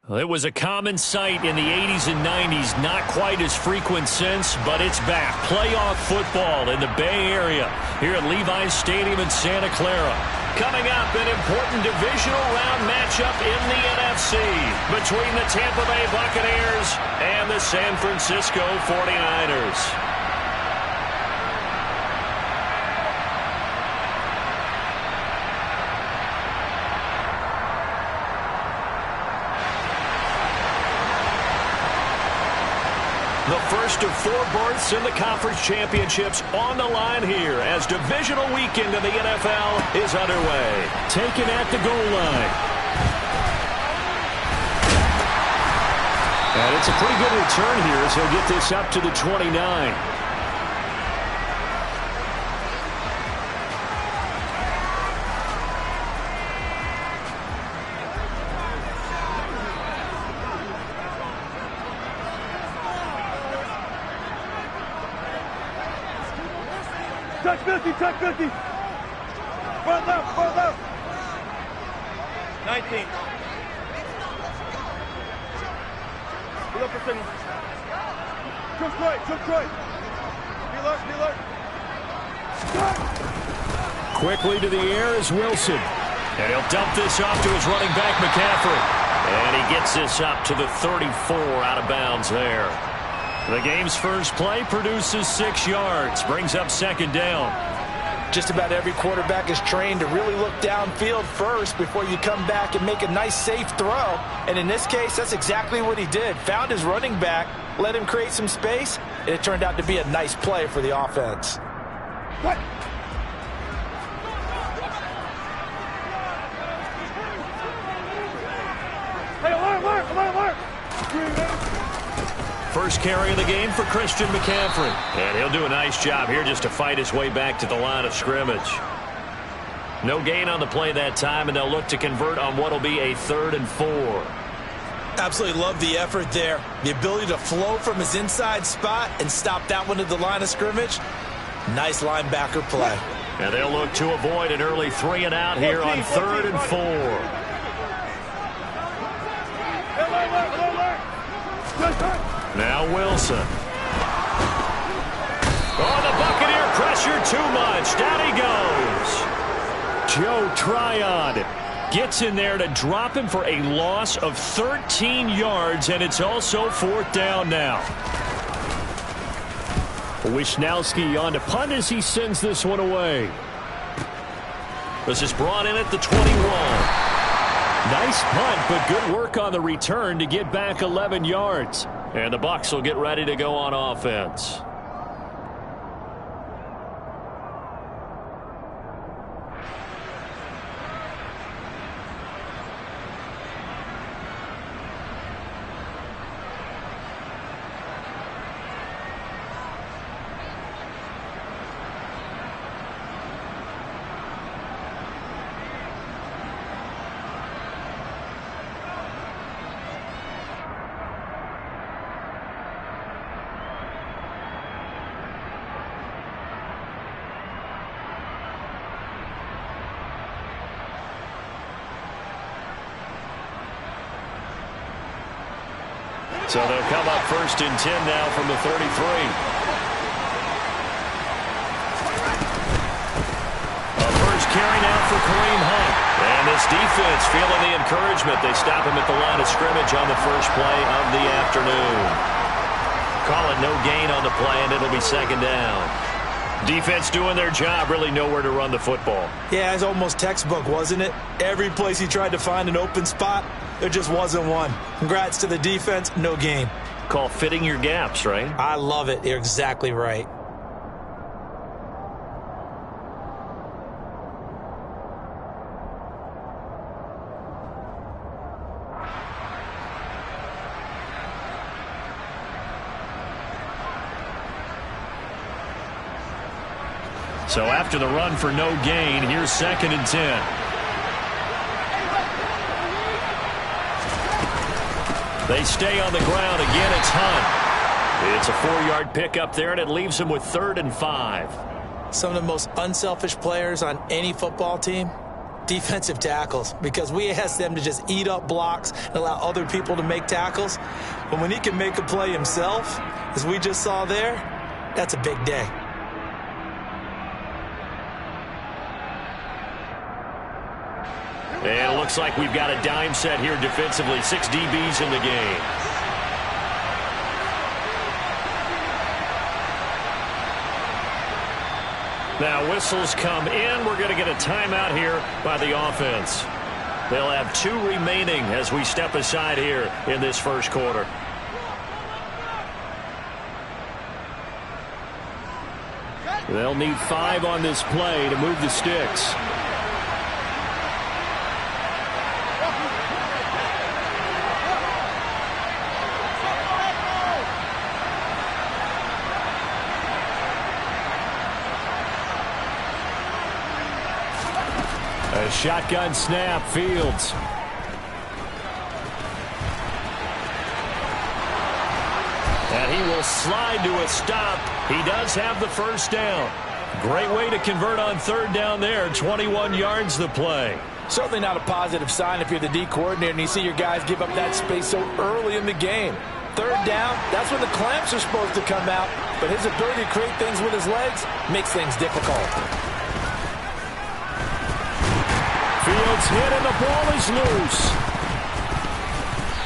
Well, it was a common sight in the 80s and 90s, not quite as frequent since, but it's back. Playoff football in the Bay Area here at Levi's Stadium in Santa Clara. Coming up, an important divisional round matchup in the NFC between the Tampa Bay Buccaneers and the San Francisco 49ers. The first of 4 berths in the conference championships on the line here as divisional weekend in the NFL is underway. Taken at the goal line. And it's a pretty good return here as he'll get this up to the 29. Touch 50, touch 50. Front left, front left. 19. Pull up for signal. Took right. Be alert. Quickly to the air is Wilson. And he'll dump this off to his running back, McCaffrey. And he gets this up to the 34 out of bounds there. The game's first play produces 6 yards, brings up second down. Just about every quarterback is trained to really look downfield first before you come back and make a nice, safe throw. And in this case, that's exactly what he did. Found his running back, let him create some space, and it turned out to be a nice play for the offense. What? Hey, alert! First carry of the game for Christian McCaffrey. And he'll do a nice job here just to fight his way back to the line of scrimmage. No gain on the play that time, and they'll look to convert on what will be a 3rd and 4. Absolutely love the effort there. The ability to flow from his inside spot and stop that one at the line of scrimmage. Nice linebacker play. And they'll look to avoid an early 3 and out here on 3rd and 4. Now Wilson. Oh, the Buccaneer pressure too much. Down he goes. Joe Tryon gets in there to drop him for a loss of 13 yards, and it's also 4th down now. Wisnowski on to punt as he sends this one away. This is brought in at the 21. Nice punt, but good work on the return to get back 11 yards. And the Bucs will get ready to go on offense. So they'll come up 1st and 10 now from the 33. A first carry now for Kareem Hunt. And this defense feeling the encouragement. They stop him at the line of scrimmage on the first play of the afternoon. Call it no gain on the play, and it'll be 2nd down. Defense doing their job, really nowhere to run the football. Yeah, it's almost textbook, wasn't it? Every place he tried to find an open spot, there just wasn't one. Congrats to the defense, no gain. Call fitting your gaps, right? I love it. You're exactly right. So after the run for no gain, here's 2nd and 10. They stay on the ground. Again, it's Hunt. It's a 4-yard pickup there, and it leaves him with 3rd and 5. Some of the most unselfish players on any football team, Defensive tackles, because we ask them to just eat up blocks and allow other people to make tackles. But when he can make a play himself, as we just saw there, that's a big day. And it looks like we've got a dime set here defensively. 6 DBs in the game. Now whistles come in. We're going to get a timeout here by the offense. They'll have 2 remaining as we step aside here in this first quarter. They'll need 5 on this play to move the sticks. A shotgun snap, Fields. And he will slide to a stop. He does have the first down. Great way to convert on third down there. 21 yards the play. Certainly not a positive sign if you're the D coordinator and you see your guys give up that space so early in the game. Third down, that's when the clamps are supposed to come out. But his ability to create things with his legs makes things difficult. Fields hit and the ball is loose.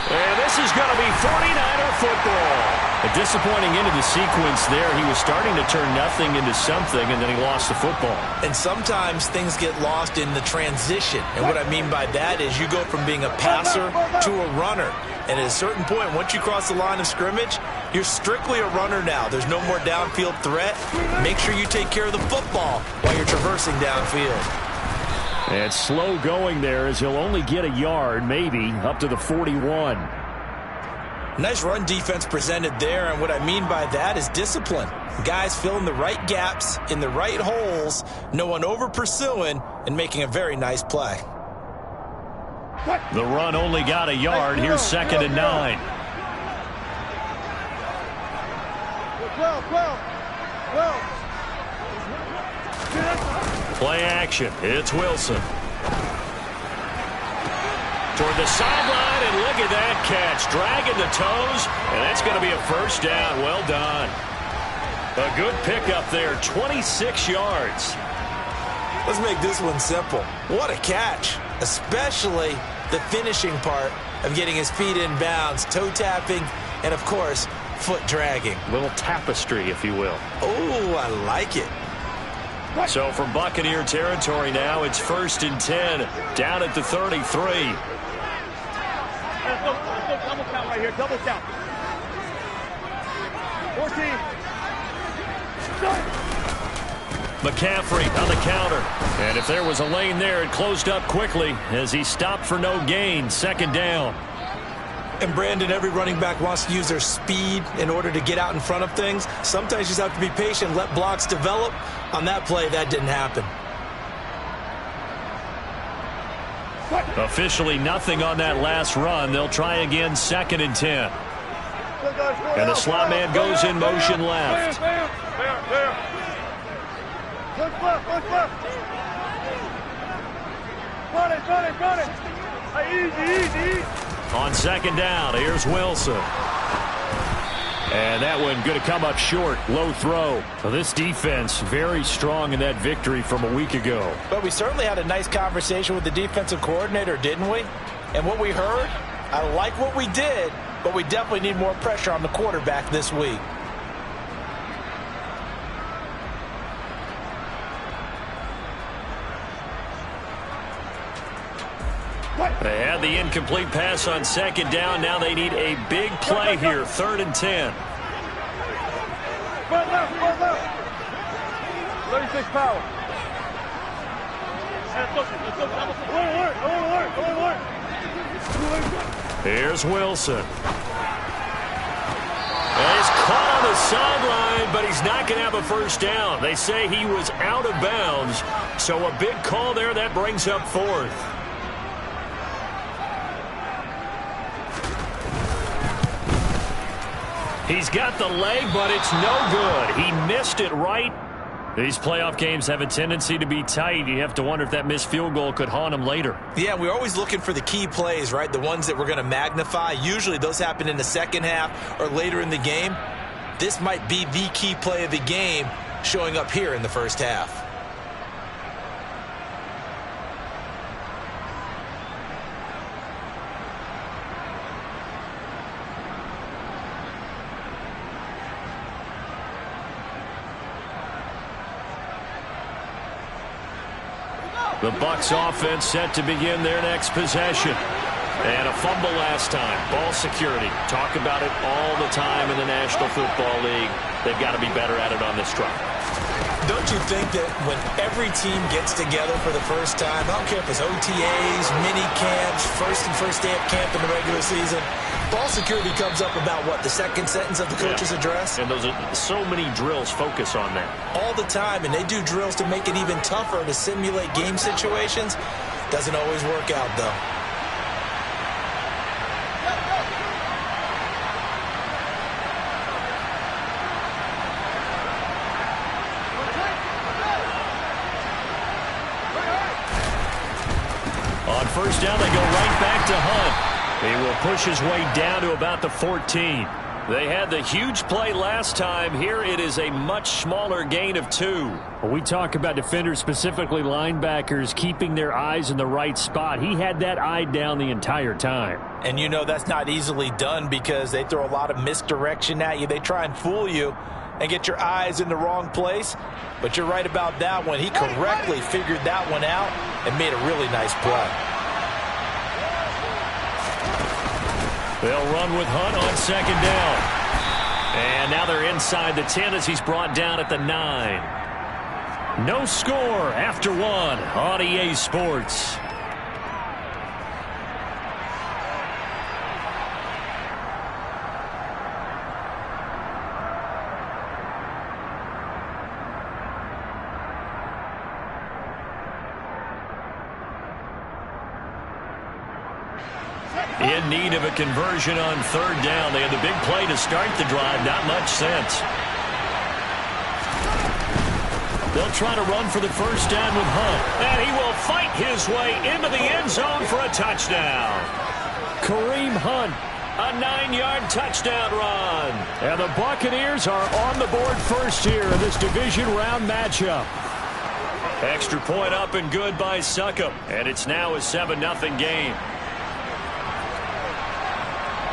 And this is going to be 49er football. A disappointing end of the sequence there. He was starting to turn nothing into something, and then he lost the football. And sometimes things get lost in the transition. And what I mean by that is you go from being a passer to a runner. And at a certain point, once you cross the line of scrimmage, you're strictly a runner now. There's no more downfield threat. Make sure you take care of the football while you're traversing downfield. And slow going there as he'll only get a yard, maybe, up to the 41. Nice run defense presented there, and what I mean by that is discipline. Guys filling the right gaps in the right holes, no one over pursuing, and making a very nice play. The run only got a yard. Here's 2nd and 9. Play action. It's Wilson. Toward the sideline, and look at that catch. Dragging the toes, and that's going to be a first down. Well done. A good pickup there, 26 yards. Let's make this one simple. What a catch, especially the finishing part of getting his feet in bounds, toe tapping, and, of course, foot dragging. A little tapestry, if you will. Oh, I like it. So from Buccaneer territory now, it's 1st and 10, down at the 33. Let's go double count right here, double count. 14. McCaffrey on the counter. And if there was a lane there, it closed up quickly as he stopped for no gain. 2nd down. And Brandon, every running back wants to use their speed in order to get out in front of things. Sometimes you just have to be patient, let blocks develop. On that play, that didn't happen. Officially nothing on that last run. They'll try again, 2nd and 10. And the slot man goes in motion left. Look left. Got it. Easy. On 2nd down, here's Wilson. And that one going to come up short. Low throw. Well, this defense very strong in that victory from a week ago. But we certainly had a nice conversation with the defensive coordinator, didn't we? And what we heard, I like what we did, but we definitely need more pressure on the quarterback this week. They had the incomplete pass on 2nd down. Now they need a big play here. 3rd and 10. Front left. 36 power. Here's Wilson. And he's caught on the sideline, but he's not going to have a first down. They say he was out of bounds. So a big call there. That brings up 4th. He's got the leg, but it's no good. He missed it right These playoff games have a tendency to be tight. You have to wonder if that missed field goal could haunt them later. Yeah, we're always looking for the key plays, right? The ones that we're going to magnify. Usually those happen in the second half or later in the game. This might be the key play of the game showing up here in the first half. The Bucs offense set to begin their next possession. And a fumble last time. Ball security. Talk about it all the time in the National Football League. They've got to be better at it on this drive. Don't you think that when every team gets together for the first time, I don't care if it's OTAs, mini camps, first day of camp in the regular season, ball security comes up about what, the second sentence of the coach's address? And those are so many drills focus on that. All the time, and they do drills to make it even tougher to simulate game situations. Doesn't always work out, though. On first down, they go right back to Hunt. He will push his way down to about the 14. They had the huge play last time. Here it is a much smaller gain of 2. When we talk about defenders, specifically linebackers, keeping their eyes in the right spot, he had that eye down the entire time. And you know that's not easily done because they throw a lot of misdirection at you. They try and fool you and get your eyes in the wrong place. But you're right about that one. He correctly figured that one out and made a really nice play. They'll run with Hunt on second down. And now they're inside the 10 as he's brought down at the 9. No score after 1 on EA Sports. In need of a conversion on third down. They had the big play to start the drive. Not much sense. They'll try to run for the first down with Hunt. And he will fight his way into the end zone for a touchdown. Kareem Hunt, a 9-yard touchdown run. And the Buccaneers are on the board first here in this division round matchup. Extra point up and good by Succop. And it's now a 7-0 game.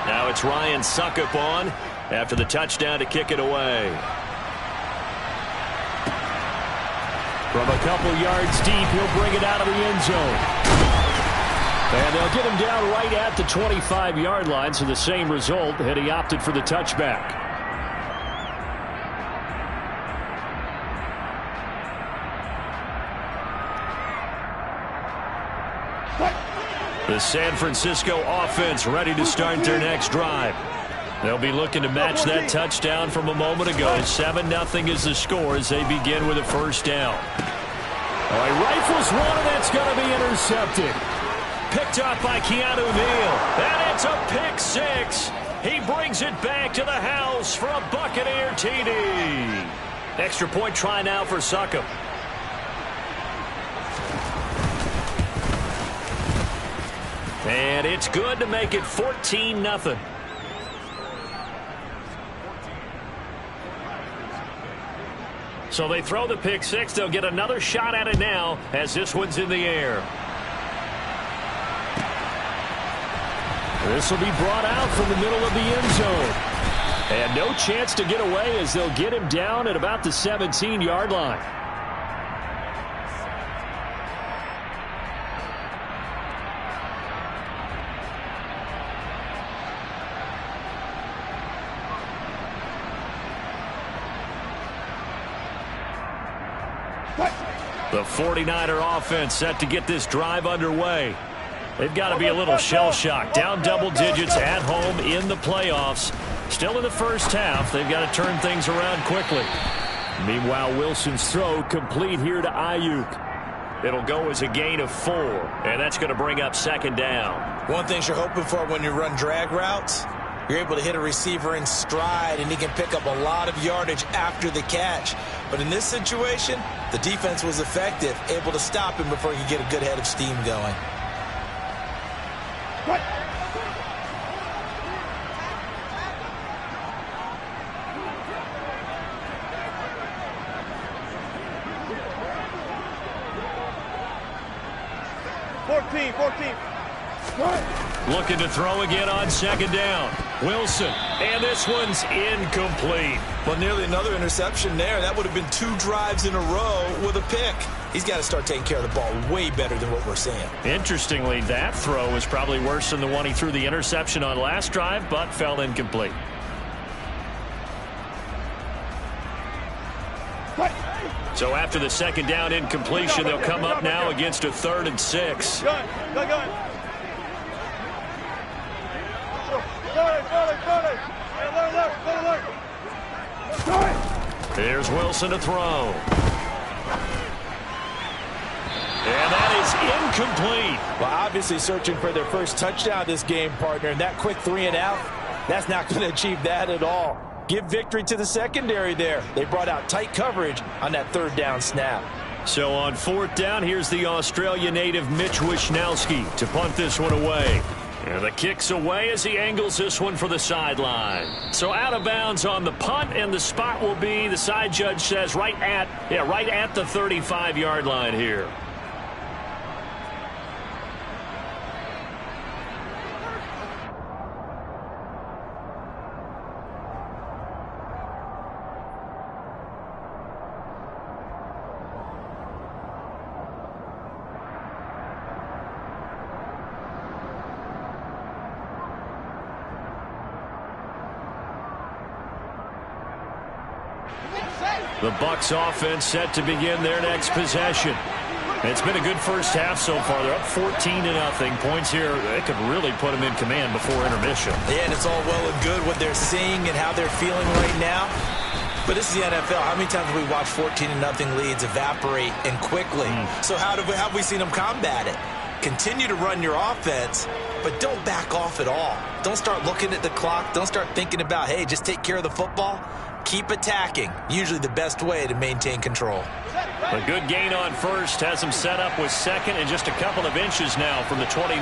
Now it's Ryan Succop on after the touchdown to kick it away. From a couple yards deep, he'll bring it out of the end zone. And they'll get him down right at the 25-yard line, so the same result, and he opted for the touchback. The San Francisco offense ready to start their next drive. They'll be looking to match that touchdown from a moment ago. 7-0 is the score as they begin with a first down. All right, rifles one, and that's going to be intercepted. Picked up by Keanu Neal. And it's a pick 6. He brings it back to the house for a Buccaneer TD. Extra point try now for Succop. And it's good to make it 14-0. So they throw the pick 6. They'll get another shot at it now as this one's in the air. This will be brought out from the middle of the end zone. And no chance to get away as they'll get him down at about the 17-yard line. The 49er offense set to get this drive underway. They've got to be a little shell-shocked. Down double digits at home in the playoffs. Still in the first half. They've got to turn things around quickly. Meanwhile, Wilson's throw complete here to Ayuk. It'll go as a gain of 4, and that's going to bring up second down. One thing you're hoping for when you run drag routes, You're able to hit a receiver in stride, and he can pick up a lot of yardage after the catch. But in this situation, the defense was effective, able to stop him before he could get a good head of steam going. What? Looking to throw again on second down. Wilson, and this one's incomplete. Well, nearly another interception there. That would have been 2 drives in a row with a pick. He's got to start taking care of the ball way better than what we're seeing. Interestingly, that throw was probably worse than the one he threw the interception on last drive, but fell incomplete. So after the second down incompletion, they'll come up now against a 3rd and 6. Go. Here's Wilson to throw. And that is incomplete. Well, obviously searching for their first touchdown this game, partner. And that quick 3 and out, that's not going to achieve that at all. Give victory to the secondary there. They brought out tight coverage on that 3rd down snap. So on 4th down, here's the Australia native Mitch Wishnowsky to punt this one away. And the kick's away as he angles this one for the sideline. So out of bounds on the punt, and the spot will be, the side judge says, right at the 35-yard line here. The Bucs offense set to begin their next possession. It's been a good first half so far. They're up 14-0. Points here, they could really put them in command before intermission. Yeah, and it's all well and good what they're seeing and how they're feeling right now. But this is the NFL. How many times have we watched 14-0 leads evaporate and quickly? So how have we seen them combat it? Continue to run your offense, but don't back off at all. Don't start looking at the clock. Don't start thinking about, hey, just take care of the football. Keep attacking. Usually the best way to maintain control. A good gain on first has him set up with second and just a couple of inches now from the 29.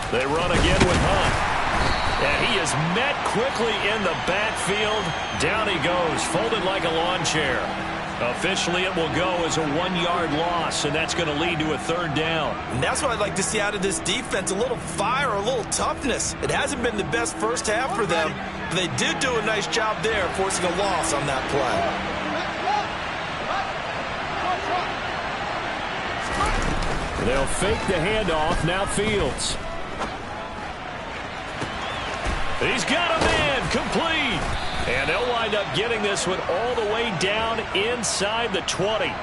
They run again with Hunt. And he is met quickly in the backfield. Down he goes, folded like a lawn chair. Officially, it will go as a 1-yard loss, and that's going to lead to a 3rd down. And that's what I'd like to see out of this defense, a little fire, a little toughness. It hasn't been the best first half for them, but they did do a nice job there, forcing a loss on that play. They'll fake the handoff. Now Fields. He's got a man complete. And they'll wind up getting this one all the way down inside the 20.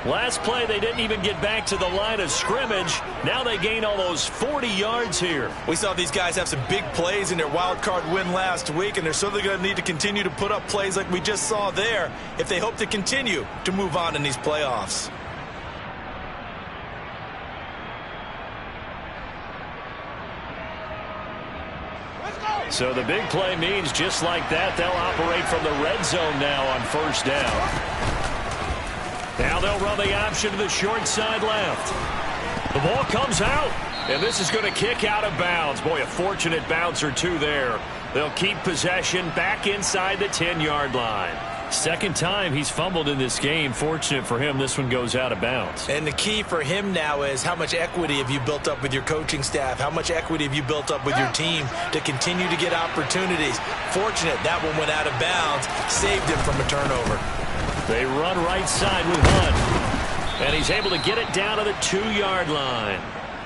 Last play, they didn't even get back to the line of scrimmage. Now they gain almost 40 yards here. We saw these guys have some big plays in their wild card win last week, and they're certainly going to need to continue to put up plays like we just saw there if they hope to continue to move on in these playoffs. So the big play means just like that, they'll operate from the red zone now on 1st down. Now they'll run the option to the short side left. The ball comes out, and this is going to kick out of bounds. Boy, a fortunate bounce or two there. They'll keep possession back inside the 10-yard line. Second time he's fumbled in this game. Fortunate for him, this one goes out of bounds. And the key for him now is how much equity have you built up with your coaching staff? How much equity have you built up with your team to continue to get opportunities? Fortunate that one went out of bounds, saved him from a turnover. They run right side with Hunt. And he's able to get it down to the 2-yard line.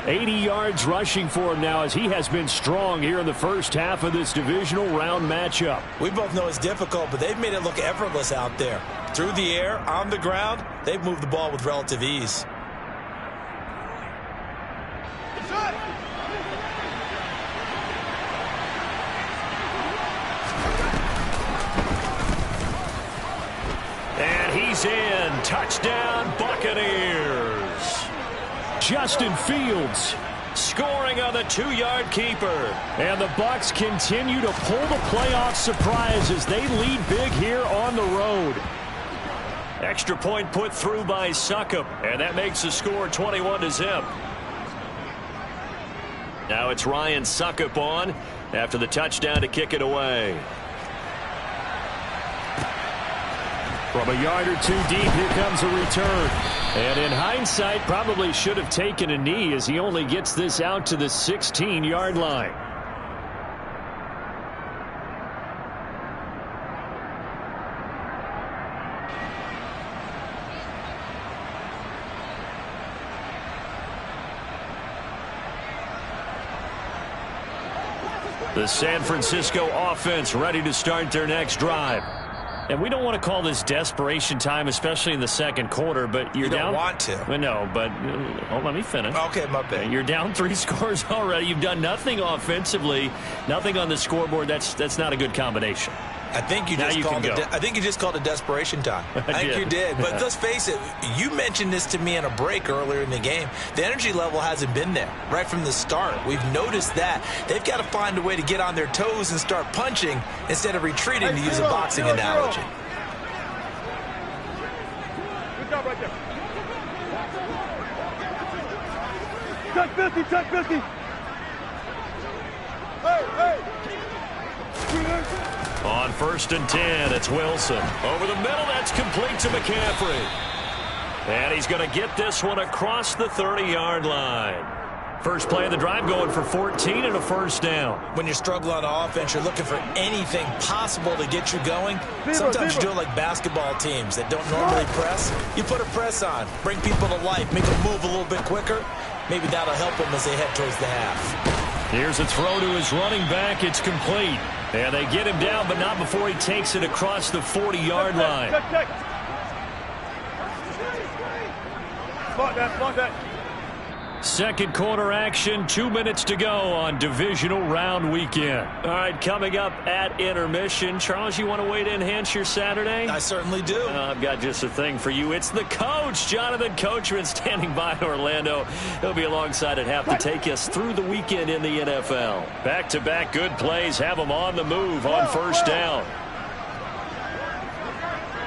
80 yards rushing for him now as he has been strong here in the first half of this divisional round matchup. We both know it's difficult, but they've made it look effortless out there. Through the air, on the ground, they've moved the ball with relative ease. And he's in. Touchdown, Buccaneers. Justin Fields scoring on the 2-yard keeper. And the Bucs continue to pull the playoff surprise as they lead big here on the road. Extra point put through by Succop, and that makes the score 21-0. Now it's Ryan Succop on after the touchdown to kick it away. From a yard or two deep, here comes a return. And in hindsight, probably should have taken a knee as he only gets this out to the 16-yard line. The San Francisco offense ready to start their next drive. And we don't want to call this desperation time, especially in the second quarter, but you're down. You don't want to. Well, no, but let me finish. Okay, my bad. You're down 3 scores already. You've done nothing offensively, nothing on the scoreboard. That's not a good combination. I think you just called it desperation time. I think you did. But let's face it, you mentioned this to me in a break earlier in the game. The energy level hasn't been there right from the start. We've noticed that. They've got to find a way to get on their toes and start punching instead of retreating, to use a boxing analogy. Good job right there. Touch 50, touch 50. Hey. On 1st and 10, it's Wilson. Over the middle, that's complete to McCaffrey. And he's going to get this one across the 30-yard line. First play of the drive going for 14 and a first down. When you struggle on offense, you're looking for anything possible to get you going. Sometimes you do it like basketball teams that don't normally press. You put a press on, bring people to life, make them move a little bit quicker. Maybe that'll help them as they head towards the half. Here's a throw to his running back. It's complete. And they get him down, but not before he takes it across the 40-yard line. Spot that. Second quarter action, 2 minutes to go on divisional round weekend. All right, coming up at intermission. Charles, you want to wait to enhance your Saturday? I certainly do. I've got just a thing for you. It's the coach, Jonathan Coachman, standing by in Orlando. He'll be alongside at half to take us through the weekend in the NFL. Back-to-back good plays have them on the move on first down.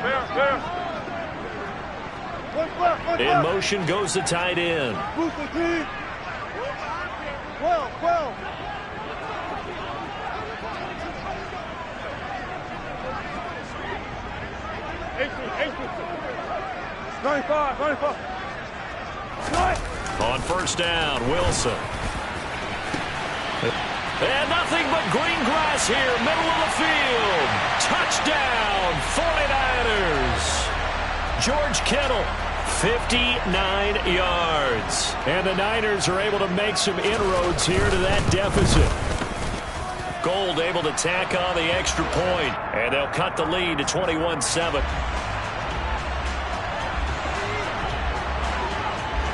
Fair. In motion goes the tight end. Well. 95. On first down, Wilson. And nothing but green grass here, middle of the field. Touchdown, 49ers. George Kittle, 59 yards. And the Niners are able to make some inroads here to that deficit. Gold able to tack on the extra point, and they'll cut the lead to 21-7.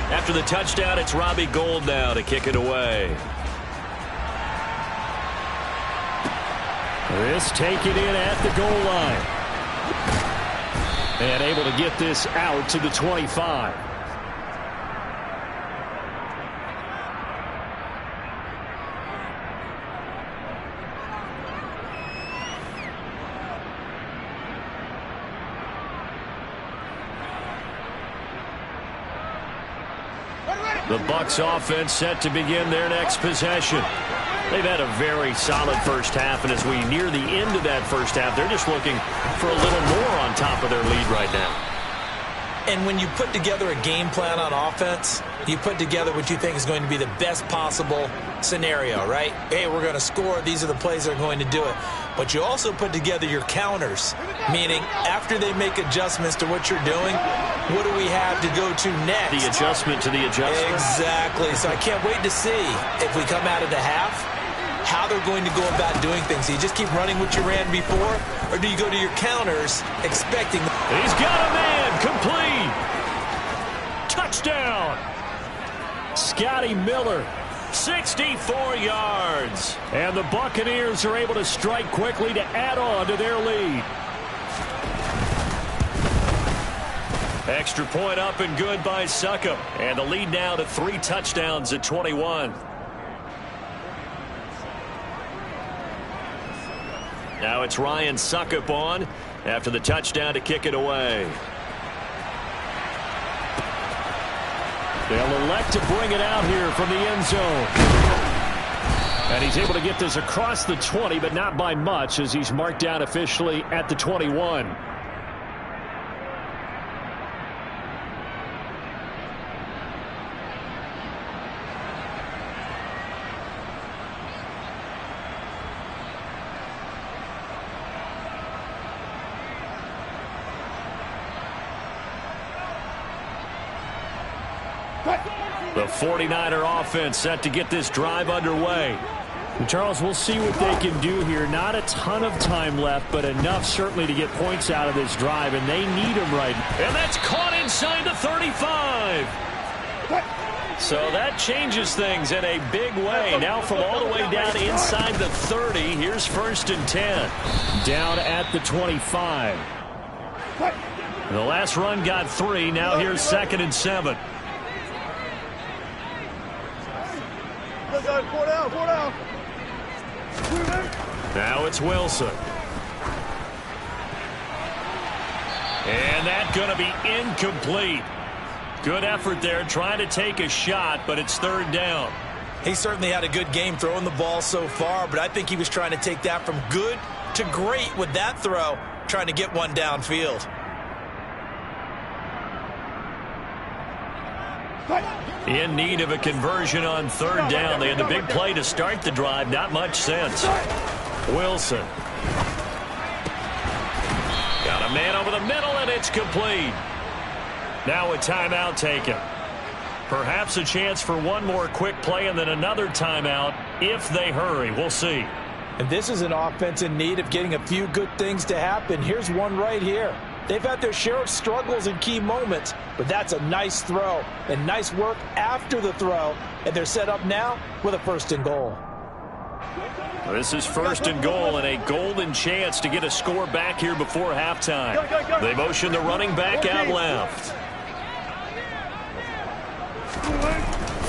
After the touchdown, it's Robbie Gould now to kick it away. This taken in at the goal line. And able to get this out to the 25. The Bucs offense set to begin their next possession. They've had a very solid first half, and as we near the end of that first half, they're just looking for a little more on top of their lead right now. And when you put together a game plan on offense, you put together what you think is going to be the best possible scenario, right? Hey, we're going to score. These are the plays that are going to do it. But you also put together your counters, meaning after they make adjustments to what you're doing, what do we have to go to next? The adjustment to the adjustment. Exactly. So I can't wait to see if we come out of the half, how they're going to go about doing things. Do you just keep running what you ran before, or do you go to your counters expecting... He's got a man. Complete. Touchdown. Scotty Miller. 64 yards. And the Buccaneers are able to strike quickly to add on to their lead. Extra point up and good by Succop. And the lead now to 3 touchdowns at 21. Now it's Ryan Succop on after the touchdown to kick it away. They'll elect to bring it out here from the end zone. And he's able to get this across the 20, but not by much, as he's marked down officially at the 21. The 49er offense set to get this drive underway. And Charles, we'll see what they can do here. Not a ton of time left, but enough certainly to get points out of this drive, and they need them right. And that's caught inside the 35. So that changes things in a big way. Now from all the way down inside the 30, here's 1st and 10. Down at the 25. The last run got 3. Now here's 2nd and 7. Now it's Wilson. And that's going to be incomplete. Good effort there trying to take a shot, but it's 3rd down. He certainly had a good game throwing the ball so far, but I think he was trying to take that from good to great with that throw, trying to get one downfield. In need of a conversion on 3rd down. They had the big play to start the drive. Not much sense. Wilson. Got a man over the middle, and it's complete. Now a timeout taken. Perhaps a chance for one more quick play and then another timeout if they hurry. We'll see. And this is an offense in need of getting a few good things to happen. Here's one right here. They've had their share of struggles in key moments, but that's a nice throw and nice work after the throw, and they're set up now with a 1st and goal. This is 1st and goal and a golden chance to get a score back here before halftime. They motion the running back out left.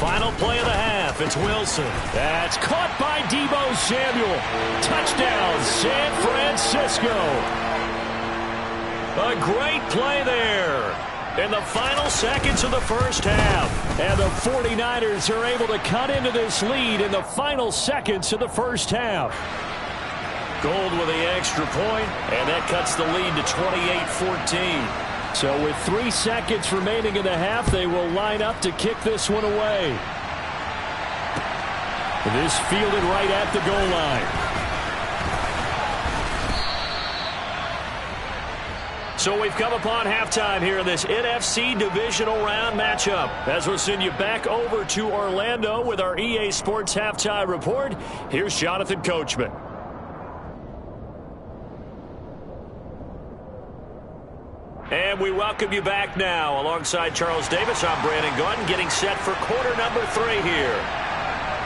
Final play of the half. It's Wilson. That's caught by Deebo Samuel. Touchdown, San Francisco. A great play there in the final seconds of the first half. And the 49ers are able to cut into this lead in the final seconds of the first half. Gold with the extra point, and that cuts the lead to 28-14. So with 3 seconds remaining in the half, they will line up to kick this one away. This fielded right at the goal line. So we've come upon halftime here in this NFC Divisional Round matchup. As we'll send you back over to Orlando with our EA Sports Halftime Report, here's Jonathan Coachman. And we welcome you back now. Alongside Charles Davis, I'm Brandon Gunn, getting set for quarter number 3 here.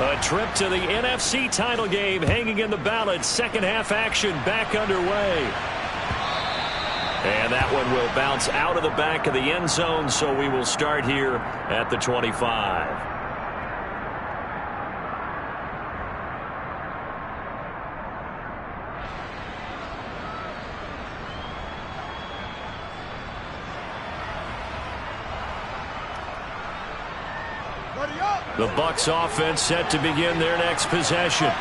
A trip to the NFC title game hanging in the balance. Second half action back underway. And that one will bounce out of the back of the end zone, so we will start here at the 25. The Bucs offense set to begin their next possession.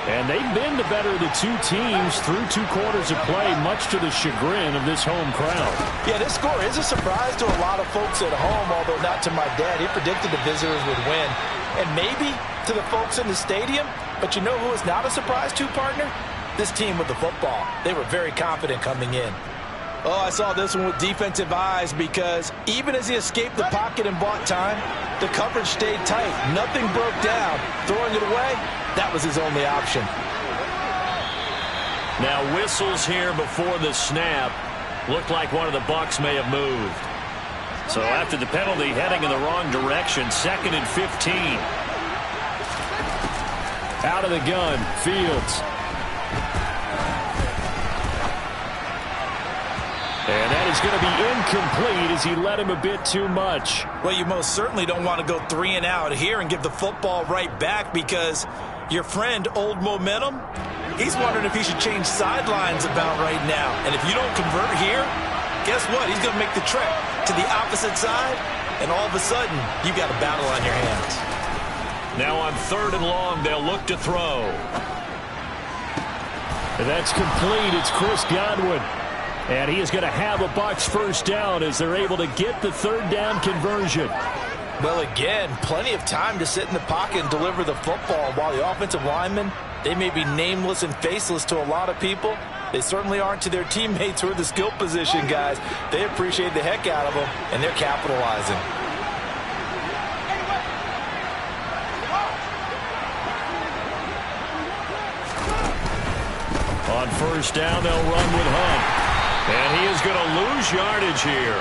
And they've been the better of the 2 teams through 2 quarters of play, much to the chagrin of this home crowd. Yeah, this score is a surprise to a lot of folks at home, although not to my dad. He predicted the visitors would win. And maybe to the folks in the stadium, but you know who is not a surprise to, partner? This team with the football. They were very confident coming in. Oh, I saw this one with defensive eyes because even as he escaped the pocket and bought time, the coverage stayed tight. Nothing broke down. Throwing it away, that was his only option. Now whistles here before the snap. Looked like one of the Bucs may have moved. So after the penalty, heading in the wrong direction, 2nd and 15. Out of the gun, Fields. And that is going to be incomplete as he led him a bit too much. Well, you most certainly don't want to go 3 and out here and give the football right back, because your friend, Old Momentum, he's wondering if he should change sidelines about right now. And if you don't convert here, guess what? He's going to make the trek to the opposite side, and all of a sudden, you've got a battle on your hands. Now on 3rd and long, they'll look to throw. And that's complete. It's Chris Godwin. And he is going to have a Bucs first down as they're able to get the 3rd down conversion. Well, again, plenty of time to sit in the pocket and deliver the football, while the offensive linemen, they may be nameless and faceless to a lot of people. They certainly aren't to their teammates who are the skill position guys. They appreciate the heck out of them, and they're capitalizing. On 1st down, they'll run with Hunt. And he is going to lose yardage here.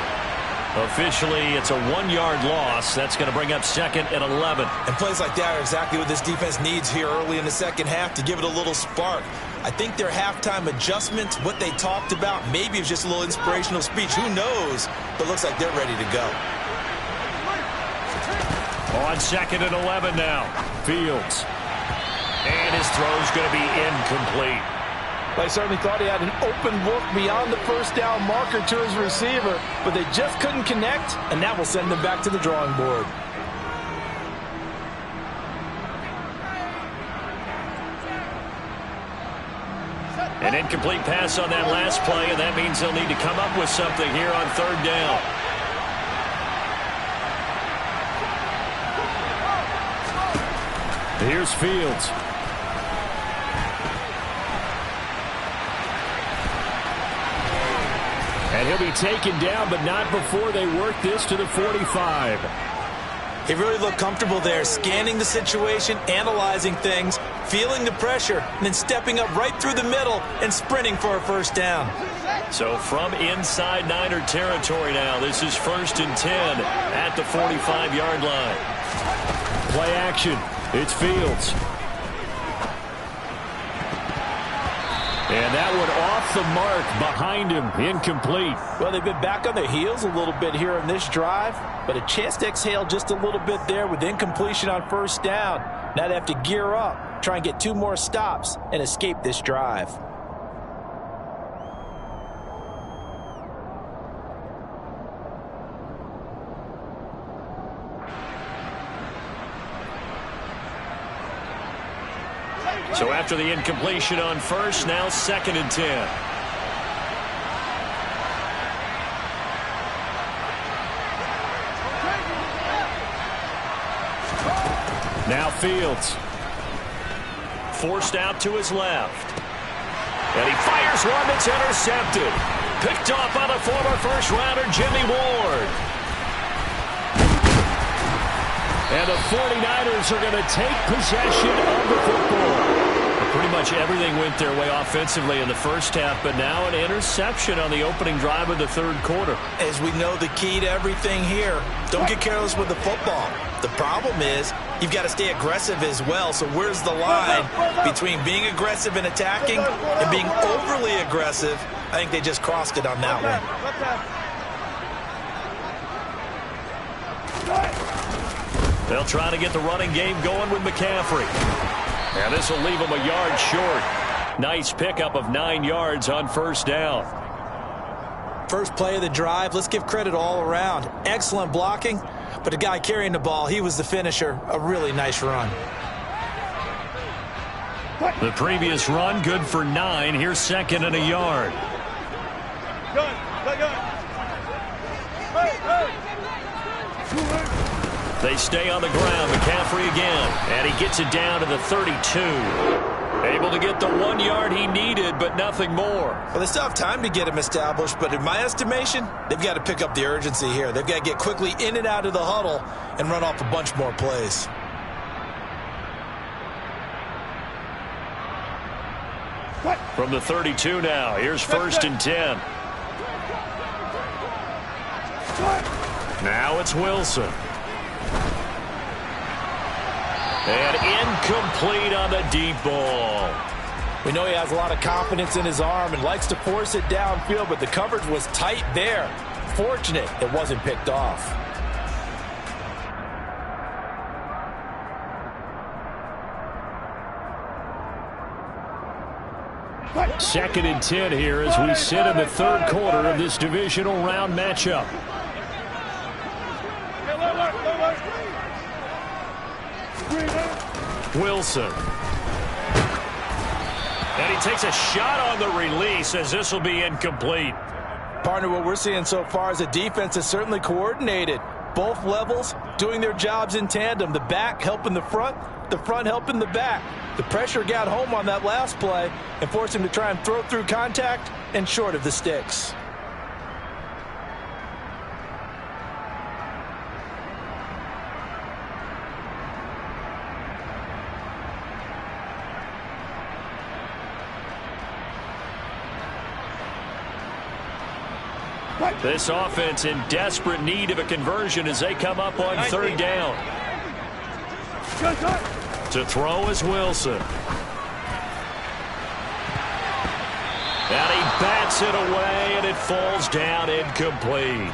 Officially, it's a 1-yard loss. That's going to bring up 2nd and 11. And plays like that are exactly what this defense needs here early in the second half to give it a little spark. I think their halftime adjustment, what they talked about, maybe it was just a little inspirational speech. Who knows? But looks like they're ready to go. On 2nd and 11 now. Fields. And his throw's going to be incomplete. I certainly thought he had an open look beyond the first down marker to his receiver, but they just couldn't connect, and that will send them back to the drawing board. An incomplete pass on that last play, and that means they'll need to come up with something here on 3rd down. Here's Fields. And he'll be taken down, but not before they work this to the 45. He really looked comfortable there, scanning the situation, analyzing things, feeling the pressure, and then stepping up right through the middle and sprinting for a first down. So from inside Niner territory now, this is 1st and 10 at the 45-yard line. Play action. It's Fields. And that one off the mark behind him, incomplete. Well, they've been back on their heels a little bit here on this drive, but a chance to exhale just a little bit there with incompletion on 1st down. Now they have to gear up, try and get 2 more stops, and escape this drive. So after the incompletion on 1st, now 2nd and 10. Now Fields. Forced out to his left. And he fires one that's intercepted. Picked off by the former first-rounder Jimmy Ward. And the 49ers are going to take possession of the football. Pretty much everything went their way offensively in the first half, but now an interception on the opening drive of the 3rd quarter. As we know, the key to everything here, don't get careless with the football. The problem is you've got to stay aggressive as well. So where's the line between being aggressive and attacking and being overly aggressive? I think they just crossed it on that one. They'll try to get the running game going with McCaffrey. And this will leave him a yard short. Nice pickup of 9 yards on 1st down. First play of the drive, let's give credit all around. Excellent blocking, but the guy carrying the ball, he was the finisher. A really nice run. The previous run, good for 9. Here's 2nd and a yard. They stay on the ground. McCaffrey again. And he gets it down to the 32. Able to get the 1 yard he needed, but nothing more. Well, they still have time to get him established, but in my estimation, they've got to pick up the urgency here. They've got to get quickly in and out of the huddle and run off a bunch more plays. From the 32 now, here's 1st and 10. Now it's Wilson. And incomplete on the deep ball. We know he has a lot of confidence in his arm and likes to force it downfield, but the coverage was tight there. Fortunate it wasn't picked off. Second and 10 here as we sit in the third quarter of this divisional round matchup. Wilson. And he takes a shot on the release as this will be incomplete. Partner, what we're seeing so far is the defense is certainly coordinated. Both levels doing their jobs in tandem. The back helping the front helping the back. The pressure got home on that last play and forced him to try and throw through contact and short of the sticks. This offense in desperate need of a conversion as they come up on third down. To throw is Wilson. And he bats it away, and it falls down incomplete.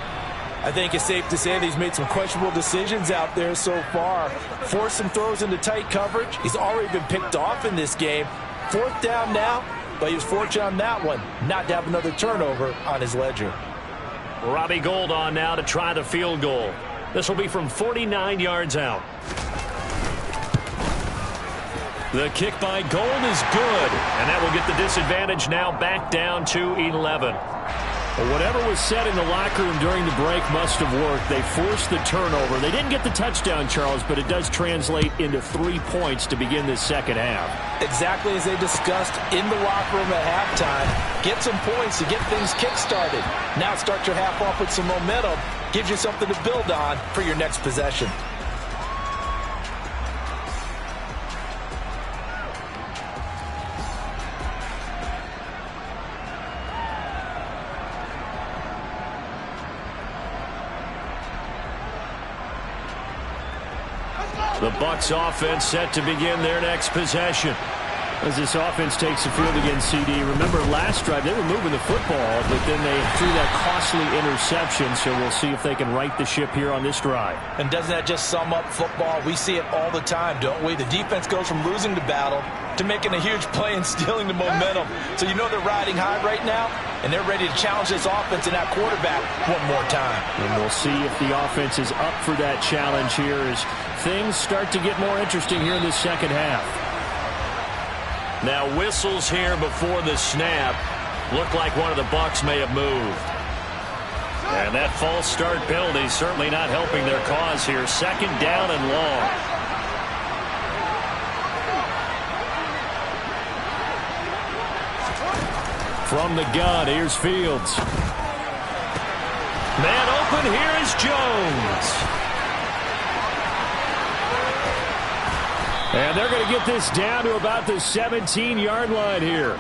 I think it's safe to say that he's made some questionable decisions out there so far. Forced some throws into tight coverage. He's already been picked off in this game. Fourth down now, but he was fortunate on that one not to have another turnover on his ledger. Robbie Gould on now to try the field goal. This will be from 49 yards out. The kick by Gould is good, and that will get the disadvantage now back down to 11. Well, whatever was said in the locker room during the break must have worked. They forced the turnover. They didn't get the touchdown, Charles, but it does translate into 3 points to begin this second half. Exactly as they discussed in the locker room at halftime. Get some points to get things kick-started. Now start your half off with some momentum. Gives you something to build on for your next possession. The Bucs offense set to begin their next possession. As this offense takes the field against CD, remember last drive they were moving the football, but then they threw that costly interception, so we'll see if they can right the ship here on this drive. And doesn't that just sum up football? We see it all the time, don't we? The defense goes from losing the battle to making a huge play and stealing the momentum. So you know they're riding high right now, and they're ready to challenge this offense and that quarterback one more time. And we'll see if the offense is up for that challenge here as things start to get more interesting here in the second half. Now whistles here before the snap. Looked like one of the Bucs may have moved. And that false start penalty certainly not helping their cause here. Second down and long. From the gun, here's Fields. Man open, here is Jones. And they're going to get this down to about the 17-yard line here.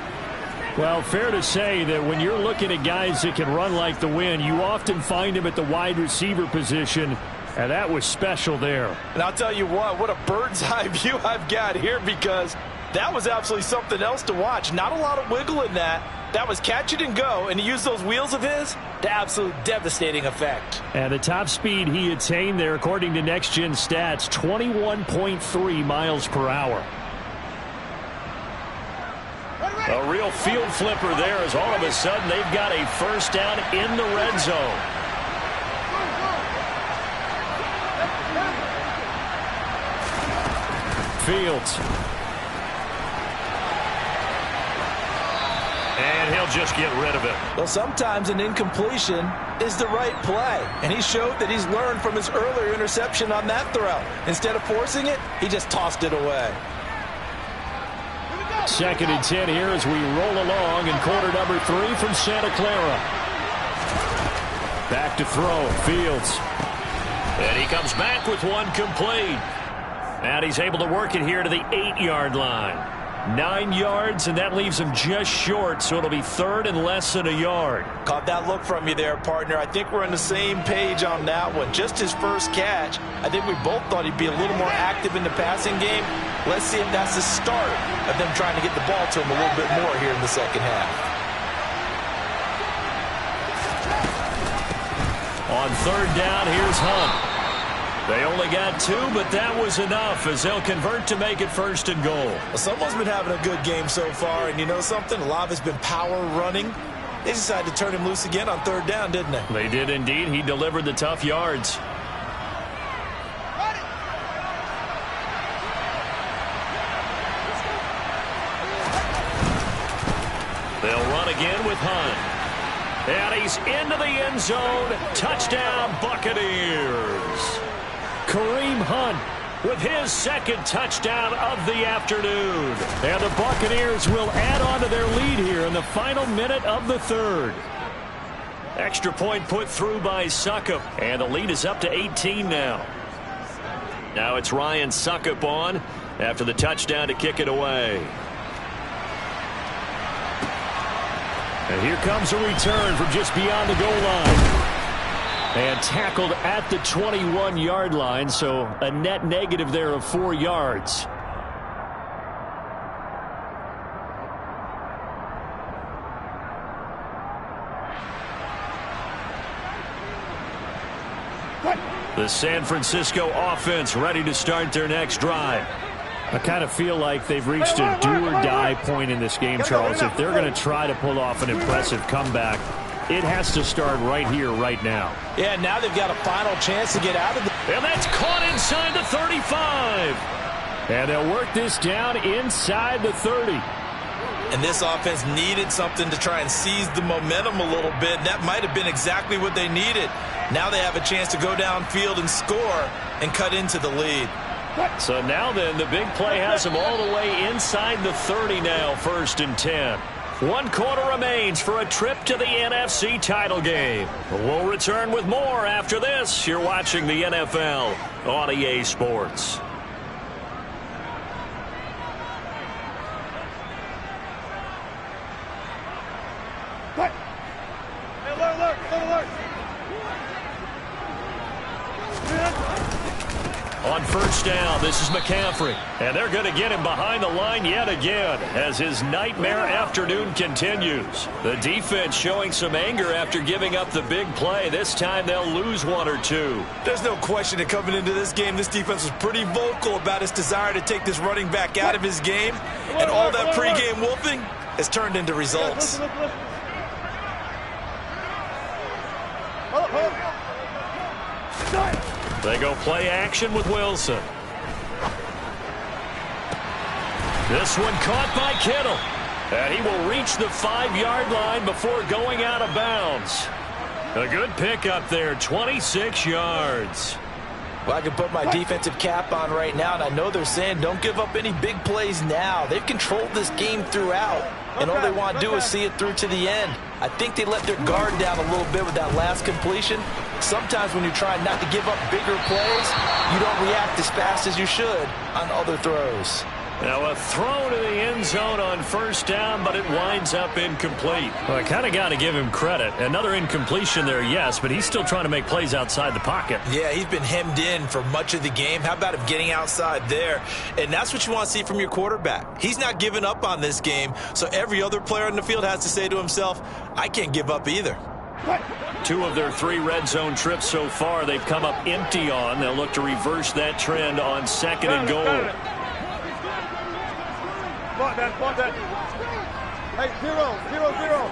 Well, fair to say that when you're looking at guys that can run like the wind, you often find them at the wide receiver position, and that was special there. And I'll tell you what a bird's eye view I've got here, because that was absolutely something else to watch. Not a lot of wiggle in that. That was catch it and go, and he used those wheels of his to absolute devastating effect. And the top speed he attained there, according to Next Gen Stats, 21.3 miles per hour. A real field flipper there as all of a sudden they've got a first down in the red zone. Fields. And he'll just get rid of it. Well, sometimes an incompletion is the right play. And he showed that he's learned from his earlier interception on that throw. Instead of forcing it, he just tossed it away. Second and 10 here as we roll along in quarter number 3 from Santa Clara. Back to throw, Fields. And he comes back with one complete. And he's able to work it here to the 8-yard line. 9 yards, and that leaves him just short, so it'll be third and less than a yard. Caught that look from you there, partner. I think we're on the same page on that one. Just his first catch. I think we both thought he'd be a little more active in the passing game. Let's see if that's the start of them trying to get the ball to him a little bit more here in the second half. On third down, here's Hunt. They only got 2, but that was enough as they'll convert to make it first and goal. Well, someone's been having a good game so far, and you know something? A lot of it's been power running. They decided to turn him loose again on third down, didn't they? They did indeed. He delivered the tough yards. They'll run again with Hunt. And he's into the end zone. Touchdown, Buccaneers. Kareem Hunt with his second touchdown of the afternoon. And the Buccaneers will add on to their lead here in the final minute of the third. Extra point put through by Succop. And the lead is up to 18 now. Now it's Ryan Succop on after the touchdown to kick it away. And here comes a return from just beyond the goal line. And tackled at the 21-yard line, so a net negative there of 4 yards. The San Francisco offense ready to start their next drive. I kind of feel like they've reached a do-or-die point in this game, Charles. If they're going to try to pull off an impressive comeback, it has to start right here, right now. Yeah, now they've got a final chance to get out of the... And that's caught inside the 35. And they'll work this down inside the 30. And this offense needed something to try and seize the momentum a little bit. That might have been exactly what they needed. Now they have a chance to go downfield and score and cut into the lead. So now then, the big play has them all the way inside the 30 now, 1st and 10. 1 quarter remains for a trip to the NFC title game. We'll return with more after this. You're watching the NFL on EA Sports. On first down, this is McCaffrey. And they're going to get him behind the line yet again as his nightmare afternoon continues. The defense showing some anger after giving up the big play. This time they'll lose 1 or 2. There's no question that coming into this game, this defense was pretty vocal about its desire to take this running back out of his game. And all that pregame wolfing has turned into results. They go play action with Wilson. This one caught by Kittle. And he will reach the 5-yard line before going out of bounds. A good pickup there, 26 yards. Well, I can put my defensive cap on right now, and I know they're saying don't give up any big plays now. They've controlled this game throughout, and all they want to do is see it through to the end. I think they let their guard down a little bit with that last completion. Sometimes when you're trying not to give up bigger plays, you don't react as fast as you should on other throws. Now a throw to the end zone on first down, but it winds up incomplete. Well, I kind of got to give him credit. Another incompletion there, yes, but he's still trying to make plays outside the pocket. Yeah, he's been hemmed in for much of the game. How about him getting outside there? And that's what you want to see from your quarterback. He's not giving up on this game, so every other player in the field has to say to himself, I can't give up either. 2 of their 3 red zone trips so far they've come up empty on. They'll look to reverse that trend on 2nd and goal. Spot that. Hey, 0, 0, 0.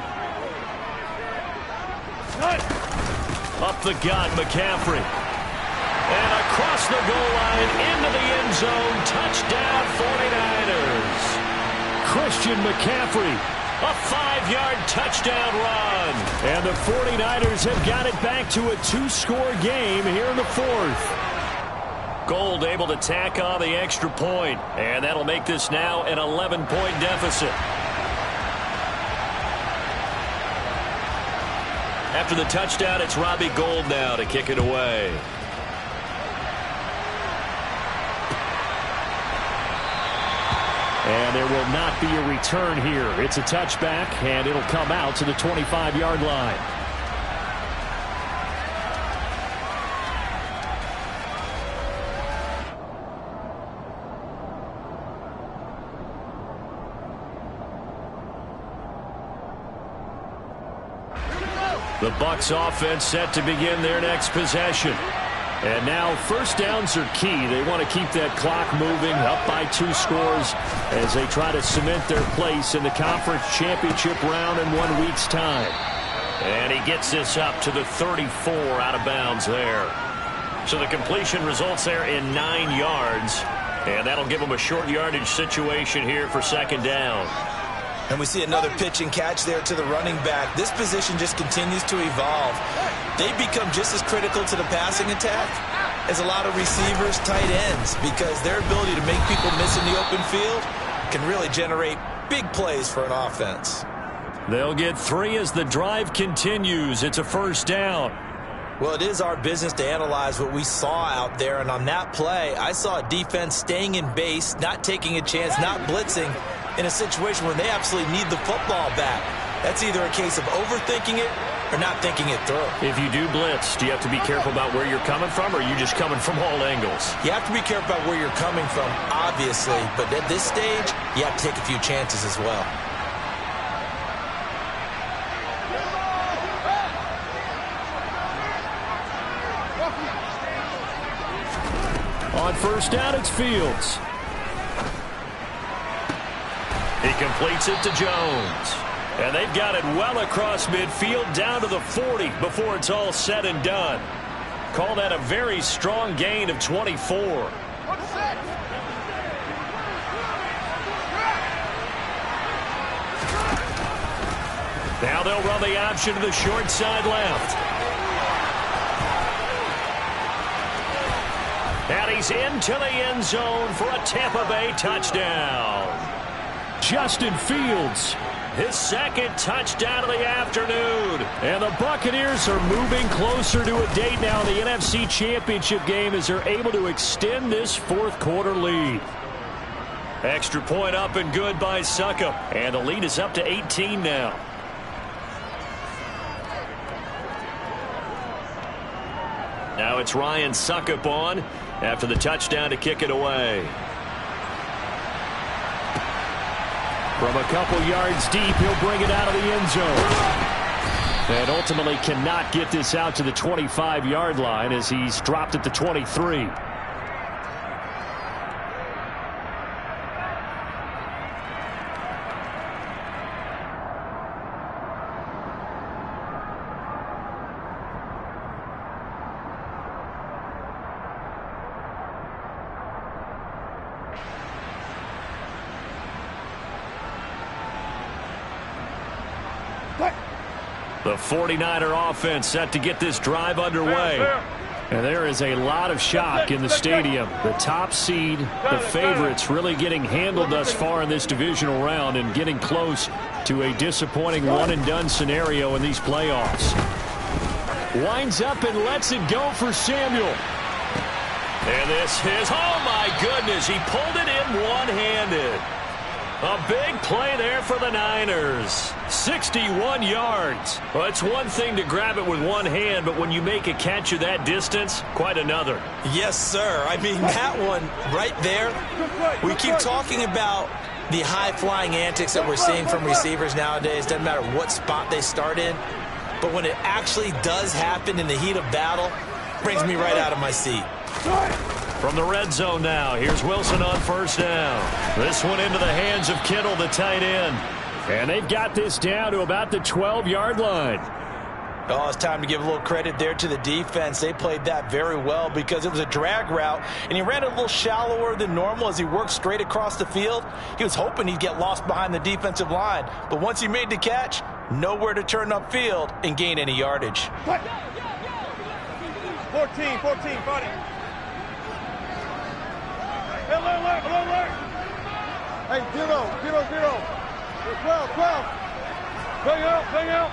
Up the gut, McCaffrey. And across the goal line, into the end zone. Touchdown, 49ers. Christian McCaffrey, a 5-yard touchdown run. And the 49ers have got it back to a 2-score game here in the 4th. Gold able to tack on the extra point, and that'll make this now an 11-point deficit. After the touchdown, it's Robbie Gould now to kick it away. And there will not be a return here. It's a touchback, and it'll come out to the 25-yard line. The Bucs offense set to begin their next possession. And now first downs are key. They want to keep that clock moving, up by 2 scores as they try to cement their place in the conference championship round in 1 week's time. And he gets this up to the 34 out of bounds there. So the completion results there in 9 yards. And that'll give him a short yardage situation here for second down. And we see another pitch and catch there to the running back. This position just continues to evolve. They become just as critical to the passing attack as a lot of receivers, tight ends, because their ability to make people miss in the open field can really generate big plays for an offense. They'll get 3 as the drive continues. It's a first down. Well, it is our business to analyze what we saw out there, and on that play, I saw a defense staying in base, not taking a chance, not blitzing, in a situation where they absolutely need the football back. That's either a case of overthinking it or not thinking it through. If you do blitz, do you have to be careful about where you're coming from, or are you just coming from all angles? You have to be careful about where you're coming from, obviously, but at this stage, you have to take a few chances as well. On first down, it's Fields. He completes it to Jones. And they've got it well across midfield down to the 40 before it's all said and done. Call that a very strong gain of 24. Now they'll run the option to the short side left. And he's into the end zone for a Tampa Bay touchdown. Justin Fields. His second touchdown of the afternoon. And the Buccaneers are moving closer to a date now in the NFC Championship game as they're able to extend this fourth quarter lead. Extra point up and good by Succop. And the lead is up to 18 now. Now it's Ryan Succop on after the touchdown to kick it away. From a couple yards deep, he'll bring it out of the end zone. And ultimately cannot get this out to the 25-yard line as he's dropped at the 23. The 49er offense set to get this drive underway. And there is a lot of shock in the stadium. The top seed, the favorites, really getting handled thus far in this divisional round and getting close to a disappointing one-and-done scenario in these playoffs. Winds up and lets it go for Samuel. And this is, oh my goodness, he pulled it in one-handed. A big play there for the Niners. 61 yards. Well, it's one thing to grab it with one hand, but when you make a catch of that distance, quite another. Yes, sir. I mean, that one right there, we keep talking about the high-flying antics that we're seeing from receivers nowadays. Doesn't matter what spot they start in. But when it actually does happen in the heat of battle, it brings me right out of my seat. From the red zone now, here's Wilson on first down. This one into the hands of Kittle, the tight end. And they've got this down to about the 12-yard line. Oh, it's time to give a little credit there to the defense. They played that very well because it was a drag route, and he ran it a little shallower than normal as he worked straight across the field. He was hoping he'd get lost behind the defensive line, but once he made the catch, nowhere to turn upfield and gain any yardage. 14, 40. Alert. Hey, 0. 12. Bang out.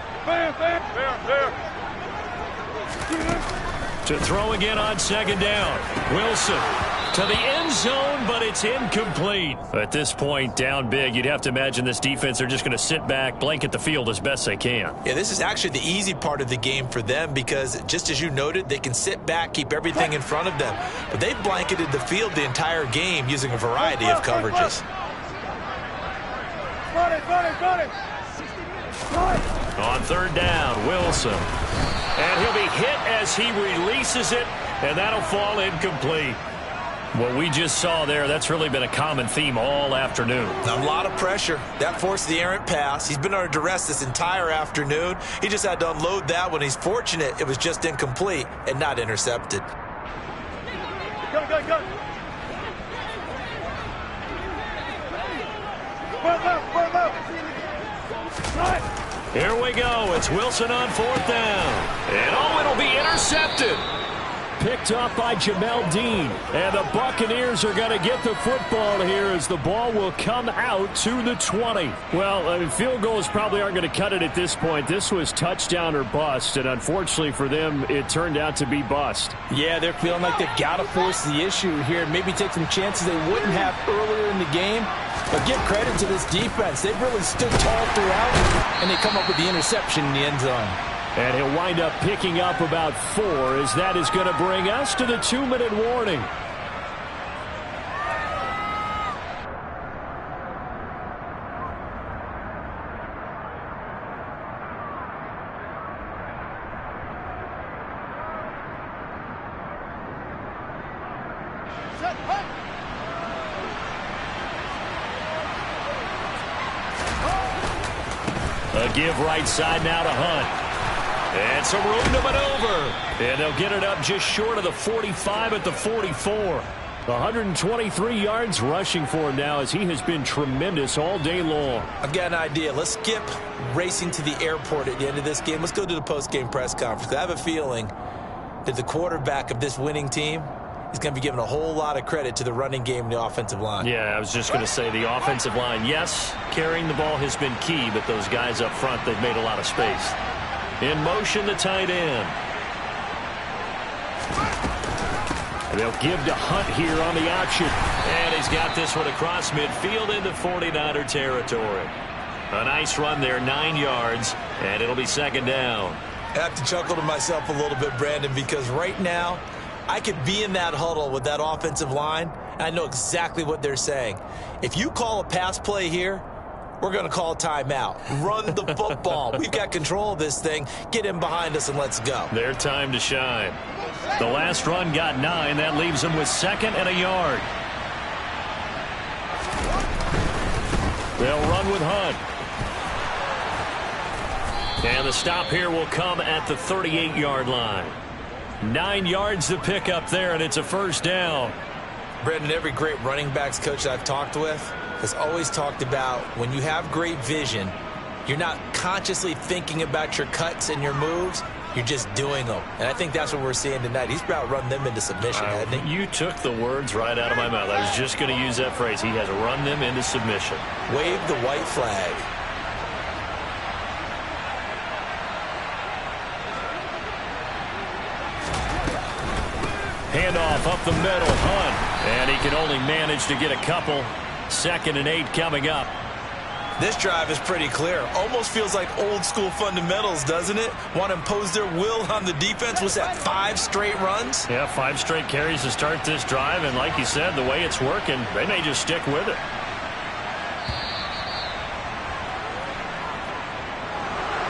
To throw again on second down. Wilson To the end zone, but it's incomplete. At this point, down big, you'd have to imagine this defense are just going to sit back, blanket the field as best they can. Yeah, this is actually the easy part of the game for them because, just as you noted, they can sit back, keep everything in front of them. But they've blanketed the field the entire game using a variety of coverages. On third down, Wilson. And he'll be hit as he releases it, and that'll fall incomplete. What we just saw there, that's really been a common theme all afternoon. A lot of pressure. That forced the errant pass. He's been under duress this entire afternoon. He just had to unload that one. He's fortunate it was just incomplete and not intercepted. Go. Here we go. It's Wilson on fourth down. And it'll be intercepted. Picked up by Jamel Dean. And the Buccaneers are going to get the football here as the ball will come out to the 20. Well, field goals probably aren't going to cut it at this point. This was touchdown or bust, and unfortunately for them, it turned out to be bust. Yeah, they're feeling like they've got to force the issue here and maybe take some chances they wouldn't have earlier in the game. But give credit to this defense. They've really stood tall throughout, and they come up with the interception in the end zone. And he'll wind up picking up about 4 as that is going to bring us to the 2-minute warning. A give right side now to Hunt. And some room to maneuver. And they'll get it up just short of the 45 at the 44. 123 yards rushing for him now as he has been tremendous all day long. I've got an idea. Let's skip racing to the airport at the end of this game. Let's go to the post-game press conference. I have a feeling that the quarterback of this winning team is going to be giving a whole lot of credit to the running game and the offensive line. Yeah, I was just going to say the offensive line, yes, carrying the ball has been key, but those guys up front, they've made a lot of space. In motion, the tight end. And they'll give to Hunt here on the option. And he's got this one across midfield into 49er territory. A nice run there, 9 yards, and it'll be second down. I have to chuckle to myself a little bit, Brandon, because right now I could be in that huddle with that offensive line, and I know exactly what they're saying. If you call a pass play here, we're going to call a timeout. Run the football. We've got control of this thing. Get in behind us and let's go. Their time to shine. The last run got 9. That leaves them with 2nd and a yard. They'll run with Hunt. And the stop here will come at the 38-yard line. 9 yards to pick up there, and it's a first down. Brandon, every great running backs coach I've talked with has always talked about when you have great vision, you're not consciously thinking about your cuts and your moves. You're just doing them. And I think that's what we're seeing tonight. He's about run them into submission, hasn't he? You took the words right out of my mouth. I was just going to use that phrase. He has run them into submission. Wave the white flag. Handoff up the middle, Hunt. And he can only manage to get a couple. 2nd and 8 coming up. This drive is pretty clear. Almost feels like old school fundamentals, doesn't it? Want to impose their will on the defense. Was that 5 straight runs? Yeah, 5 straight carries to start this drive. And like you said, the way it's working, they may just stick with it.